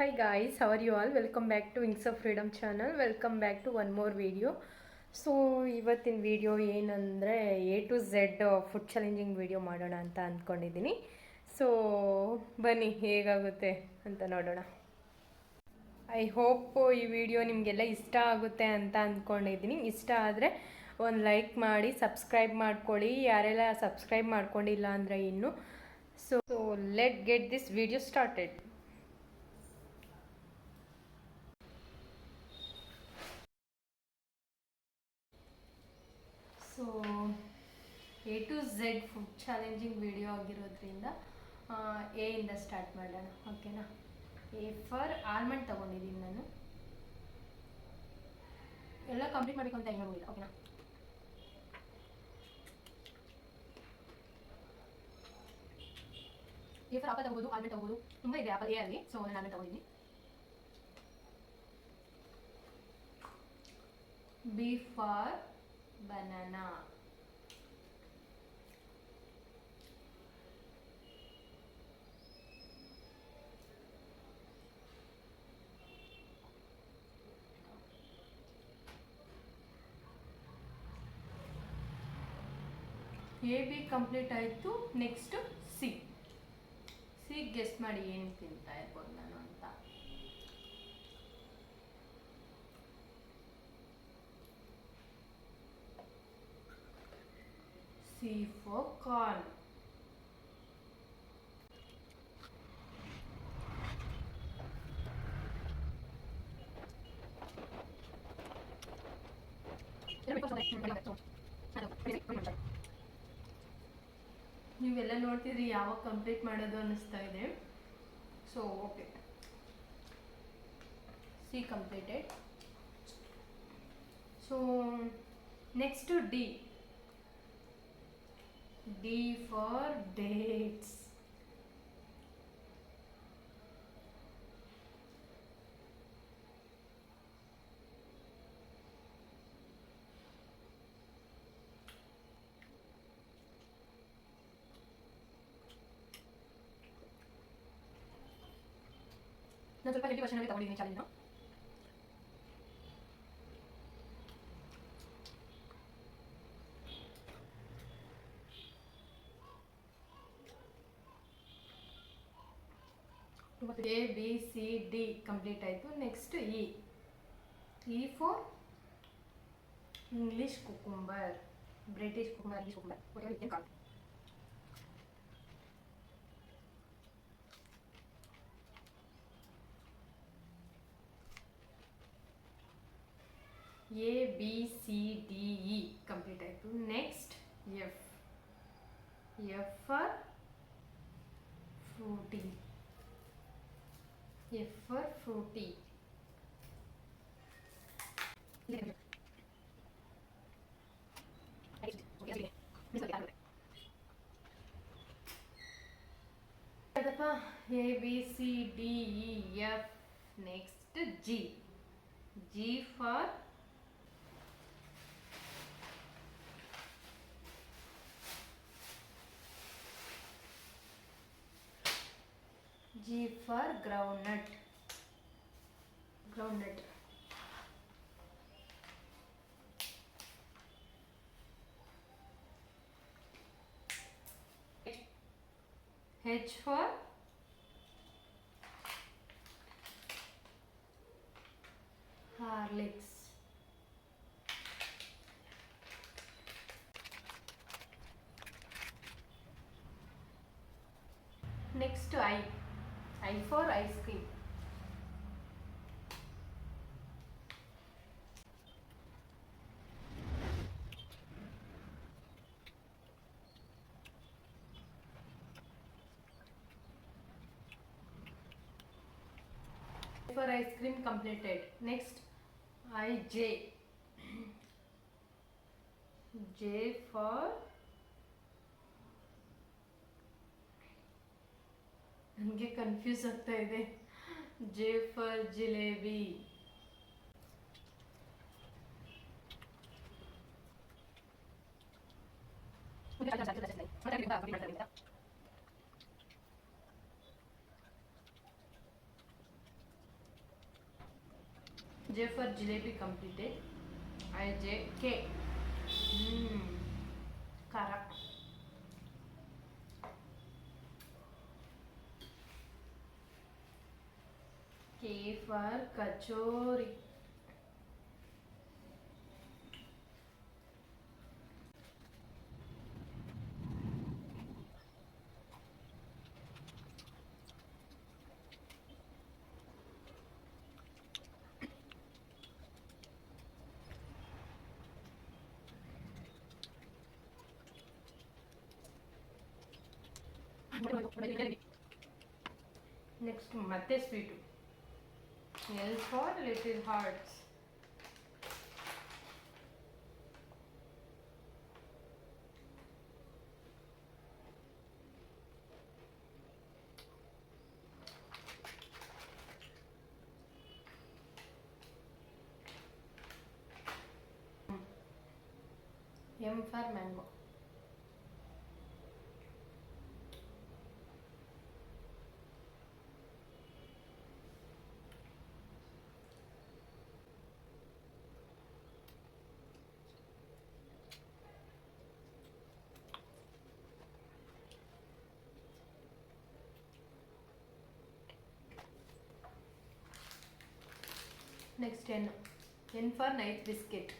Hi guys, how are you all? Welcome back to Wings of Freedom channel. Welcome back to one more video. So ಇವತ್ತಿನ video ಏನಂದರೆ A to Z food challenging video ಮಾಡೋಣ ಅಂತ ಅಂದ್ಕೊಂಡಿದ್ದೀನಿ. So ಬನ್ನಿ ಹೇಗಾಗುತ್ತೆ ಅಂತ ನೋಡೋಣ. I hope ಈ ವಿಡಿಯೋ ನಿಮಗೆಲ್ಲ ಇಷ್ಟ ಆಗುತ್ತೆ ಅಂತ ಅಂದ್ಕೊಂಡಿದ್ದೀನಿ. ಇಷ್ಟ ಆದರೆ ಒಂದು ಲೈಕ್ ಮಾಡಿ, ಸಬ್ಸ್ಕ್ರೈಬ್ ಮಾಡ್ಕೊಳ್ಳಿ. ಯಾರೆಲ್ಲ ಸಬ್ಸ್ಕ್ರೈಬ್ ಮಾಡ್ಕೊಂಡಿಲ್ಲ ಅಂದರೆ ಇನ್ನು. So let get this video started. So A to Z food challenging video ಆಗಿರೋದ್ರಿಂದ ಎ ಇಂದ ಸ್ಟಾರ್ಟ್ ಮಾಡೋಣ, ಓಕೆನಾ. ಎ ಫಾರ್ ಆಲ್ಮಂಡ್ ತೊಗೊಂಡಿದ್ದೀನಿ ನಾನು. ಎಲ್ಲ ಕಂಪ್ಲೀಟ್ ಮಾಡಬೇಕು ಅಂತ ಹೇಳೋದಿಲ್ಲ, ಓಕೆನಾ. ಎ ಫಾರ್ ಆಪಲ್ ತಗೋಬೋದು, ಆಲ್ಮಂಡ್ ತಗೋಬೋದು, ತುಂಬ ಇದೆ ಆಪಲ್ ಎ ಅಲ್ಲಿ. ಸೊ ನಾನು ಆಲ್ಮಂಡ್ ತಗೊಂಡಿದ್ದೀನಿ. B for banana. A B complete ಆಯಿತು. Next C. ಸಿ ಗೆಸ್ ಮಾಡಿ ಏನು ತಿಂತಾ ಇರ್ಬೋದು ನಾನು ಅಂತ. C for corn. ನೀವೆಲ್ಲ ನೋಡ್ತಿದ್ರಿ ಯಾವಾಗ ಕಂಪ್ಲೀಟ್ ಮಾಡೋದು ಅನ್ನಿಸ್ತಾ ಇದೆ. So okay, C completed. So next D. D for dates. ನಾನು ಸ್ವಲ್ಪ ಹೆಲ್ದಿ ವರ್ಷನಲ್ಲಿ ತಗೊಂಡಿದ್ದೀನಿ ಚಾಲೆಂಜ್ನ. A B C D complete ಆಯಿತು. Next E. E for English cucumber, British cucumber, English cucumber, whatever you can call. A B C D E complete ಆಯಿತು. Next F. F for Frooti. F for Frooti. A B C D E F. Next G. G for G for groundnut. Groundnut. H for Horlicks. Next I. I for ice cream. For ice cream completed. Next I J. J for ನನಗೆ confuse ಆಗ್ತಾ ಇದೆ. J for jalebi. J. J for jalebi completed. I J K. Kara. K for kachori. Next ಮತ್ತೆ sweet. L for little hearts. M for mango. Next N. N for night biscuit.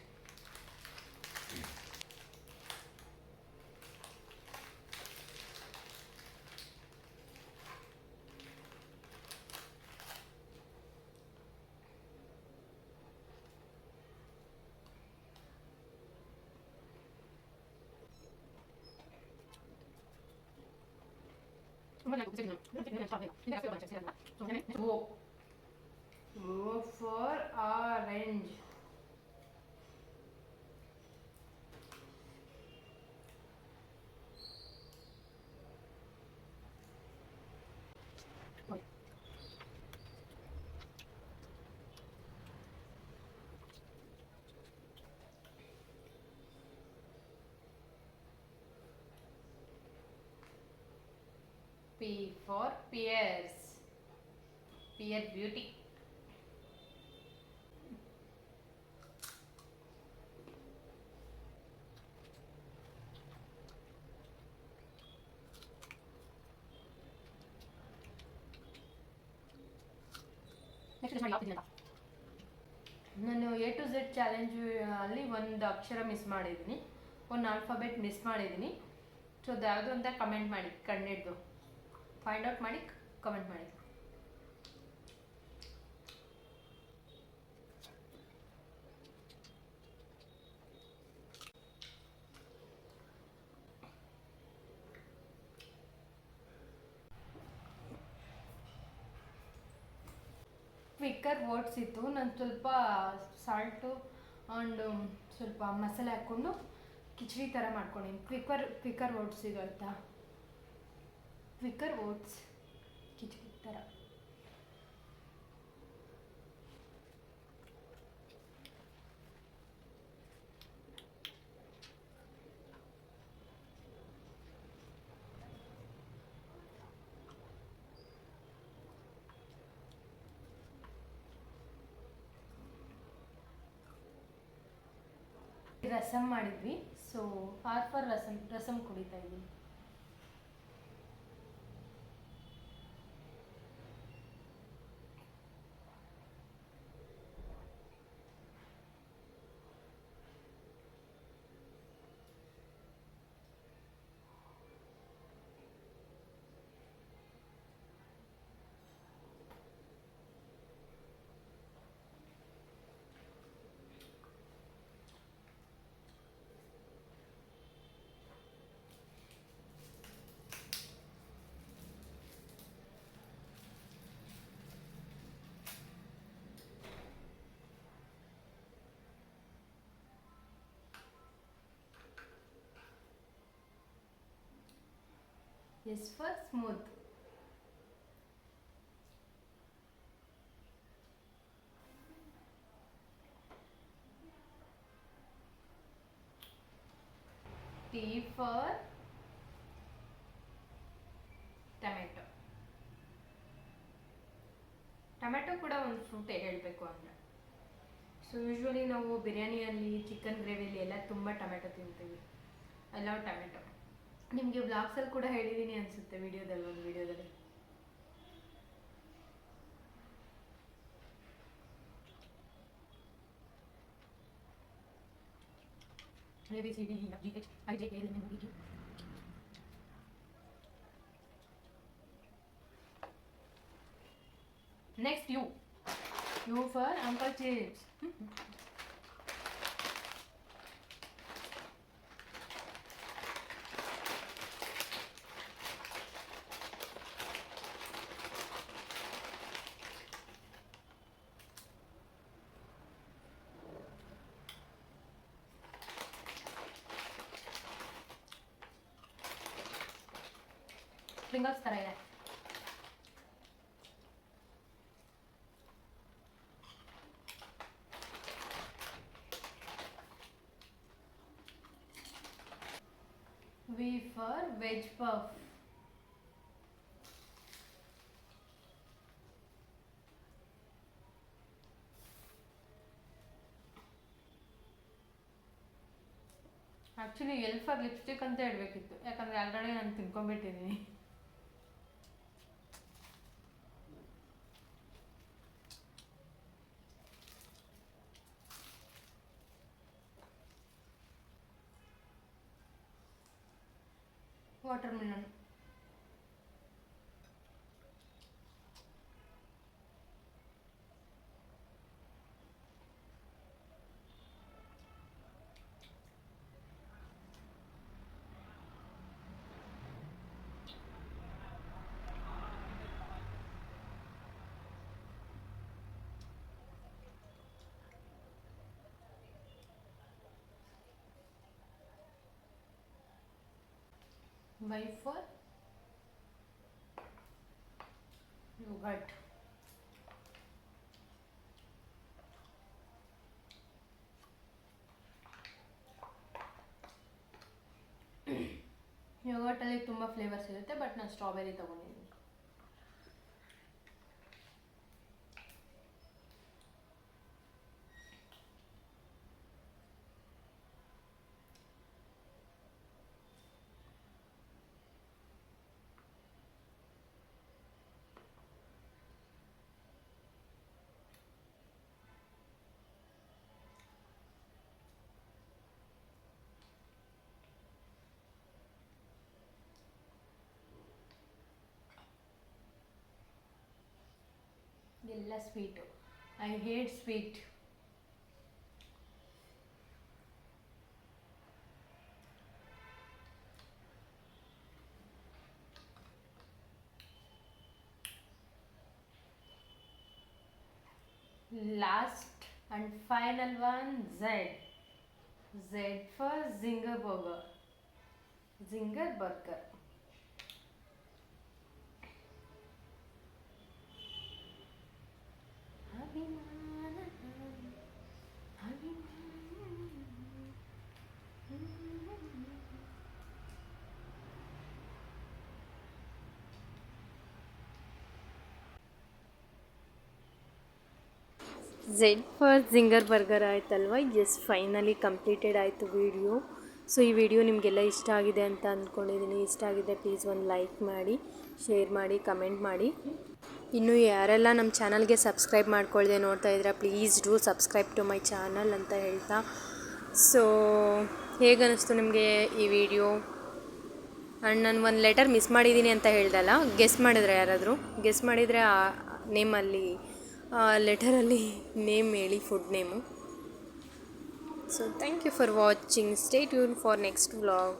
O. O for orange. P for pears. Pear beauty. ನಾನು A to Z challenge ಅಲ್ಲಿ ಒಂದು ಅಕ್ಷರ miss ಮಾಡಿದ್ದೀನಿ, ಒಂದು alphabet miss ಮಾಡಿದ್ದೀನಿ. So ಅದು ಯಾವುದು ಅಂತ comment ಮಾಡಿ, ಕಂಡಿಡ್ದು ಫೈಂಡ್ ಔಟ್ ಮಾಡಿ ಕಮೆಂಟ್ ಮಾಡಿ. ಕ್ವಿಕ್ಕರ್ ವರ್ಡ್ಸ್ ಇತ್ತು, ನಾನು ಸ್ವಲ್ಪ ಸಾಲ್ಟು ಆ್ಯಂಡ್ ಸ್ವಲ್ಪ ಮಸಾಲೆ ಹಾಕ್ಕೊಂಡು ಕಿಚಡಿ ಥರ ಮಾಡ್ಕೊಂಡಿನಿ. ಕ್ವಿಕ್ಕರ್ ವರ್ಡ್ಸ್ ಸಿಗುತ್ತಾ? ಕ್ವಿಕ್ಕರ್ ವರ್ಡ್ಸ್ ಕಿಚಡಿ ಥರ. ರಸಮ್ ಮಾಡಿದ್ವಿ, ಸೊ ಆರ್ ಫಾರ್ ರಸಮ್ ಕುಡಿತಾ ಇದ್ದೀನಿ. S for smooth. T for tomato. Tomato ಕೂಡ ಒಂದು ಫ್ರೂಟ್ ಹೇಳಬೇಕು ಅಂದರೆ ಸೊ ಯೂಶ್ವಲಿ ನಾವು ಬಿರಿಯಾನಿಯಲ್ಲಿ ಚಿಕನ್ ಗ್ರೇವಿಯಲ್ಲಿ ಎಲ್ಲ ತುಂಬ ಟೊಮೆಟೊ ತಿಂತೀವಿ. I love tomato. ನಿಮಗೆ ವ್ಲಾಗ್ಸಲ್ಲಿ ಕೂಡ ಹೇಳಿದ್ದೀನಿ ಅನಿಸುತ್ತೆ, ವಿಡಿಯೋದಲ್ಲಿ ಒಂದು ವಿಡಿಯೋದಲ್ಲಿ. Next, you for Uncle James. Pringles ತರ ಇದೆ. V for veg puff. Actually L for lipstick ಅಂತ ಹೇಳಬೇಕಿತ್ತು, ಯಾಕಂದರೆ ಆಲ್ರೆಡಿ ನಾನು ತಿನ್ಕೊಂಡ್ಬಿಟ್ಟಿದ್ದೀನಿ. ವಾಟರ್ಮೆಲನ್. Y for yogurt. ಯೋಗರ್ಟಲ್ಲಿ ತುಂಬ ಫ್ಲೇವರ್ಸ್ ಇರುತ್ತೆ, ಬಟ್ ನಾನು ಸ್ಟ್ರಾಬೆರಿ ತೊಗೊಂಡಿದ್ದೀನಿ. ಎಲ್ಲ sweet. I hate sweet. Last and final one, Z. Z for Zinger Burger. Zinger Burger. Z for Zinger burger ಆಯ್ತಲ್ವ. Yes, finally completed ಆಯಿತು ವಿಡಿಯೋ. ಸೊ ಈ video ನಿಮಗೆಲ್ಲ ಇಷ್ಟ ಆಗಿದೆ ಅಂತ ಅಂದ್ಕೊಂಡಿದ್ದೀನಿ. ಇಷ್ಟ ಆಗಿದೆ ಪ್ಲೀಸ್ ಒಂದು ಲೈಕ್ ಮಾಡಿ, ಶೇರ್ ಮಾಡಿ, ಕಮೆಂಟ್ ಮಾಡಿ. ಇನ್ನು ಯಾರೆಲ್ಲ ನಮ್ಮ ಚಾನಲ್ಗೆ ಸಬ್ಸ್ಕ್ರೈಬ್ ಮಾಡ್ಕೊಳ್ದೆ ನೋಡ್ತಾ ಇದ್ದೀರಾ, please do subscribe to my channel ಅಂತ ಹೇಳ್ತಾ. ಸೊ ಹೇಗೆ ಅನ್ನಿಸ್ತು ನಿಮಗೆ ಈ ವಿಡಿಯೋ? ಆ್ಯಂಡ್ ನಾನು ಒಂದು ಲೆಟರ್ ಮಿಸ್ ಮಾಡಿದ್ದೀನಿ ಅಂತ ಹೇಳ್ದಲ್ಲ, ಗೆಸ್ ಮಾಡಿದ್ರೆ ಯಾರಾದರೂ ಗೆಸ್ ಮಾಡಿದರೆ ಆ ನೇಮಲ್ಲಿ ಲೆಟರಲ್ಲಿ ನೇಮ್ ಹೇಳಿ, food name. So thank you for watching. Stay tune for next vlog.